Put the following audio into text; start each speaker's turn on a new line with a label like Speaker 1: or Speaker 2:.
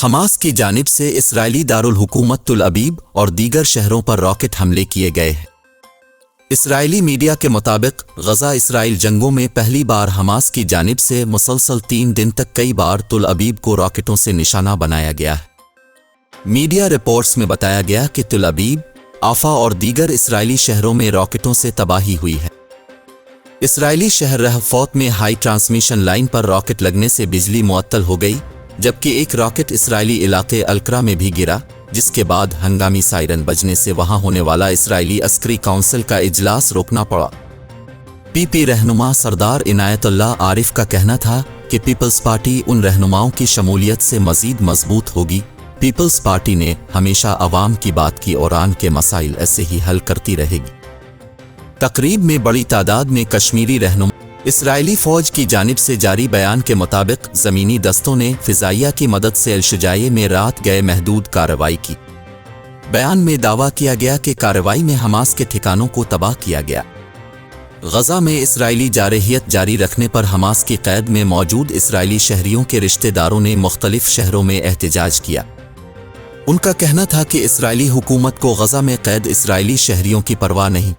Speaker 1: Hamas کی جانب سے اسرائیلی دارالحکومت تل ابیب اور دیگر شہروں پر راکٹ حملے کیے گئے ہیں۔ اسرائیلی میڈیا کے مطابق غزہ اسرائیل جنگوں میں پہلی بار حماس کی جانب سے مسلسل 3 دن تک کئی بار تل ابیب کو راکٹوں سے نشانہ بنایا گیا ہے۔ میڈیا رپورٹس میں بتایا گیا کہ تل ابیب، آفا اور دیگر اسرائیلی شہروں میں راکٹوں سے تباہی ہوئی ہے۔ اسرائیلی شہر رہفوت میں ہائی ٹرانسمیشن لائن پر راکٹ لگنے سے بجلی معطل ہو گئی، جبکہ ایک راکٹ اسرائیلی علاقے القرا میں بھی گرا، جس کے بعد ہنگامی سائرن بجنے سے وہاں ہونے والا اسرائیلی عسکری کونسل کا اجلاس روکنا پڑا۔ پی پی رہنما سردار عنایت اللہ عارف کا کہنا تھا کہ پیپلز پارٹی ان رہنماؤں کی شمولیت سے مزید مضبوط ہوگی۔ پیپلز پارٹی نے ہمیشہ عوام کی بات کی اور آن کے مسائل ایسے ہی حل کرتی رہے گی۔ تقریب میں بڑی تعداد میں کشمیری رہنما۔ اسرائیلی فوج کی جانب سے جاری بیان کے مطابق زمینی دستوں نے فضائیہ کی مدد سے الشجائیہ میں رات گئے محدود کارروائی کی۔ بیان میں دعویٰ کیا گیا کہ کارروائی میں حماس کے ٹھکانوں کو تباہ کیا گیا۔ غزہ میں اسرائیلی جارحیت جاری رکھنے پر حماس کی قید میں موجود اسرائیلی شہریوں کے رشتہ داروں نے مختلف شہروں میں احتجاج کیا۔ ان کا کہنا تھا کہ اسرائیلی حکومت کو غزہ میں قید اسرائیلی شہریوں کی پرواہ نہیں۔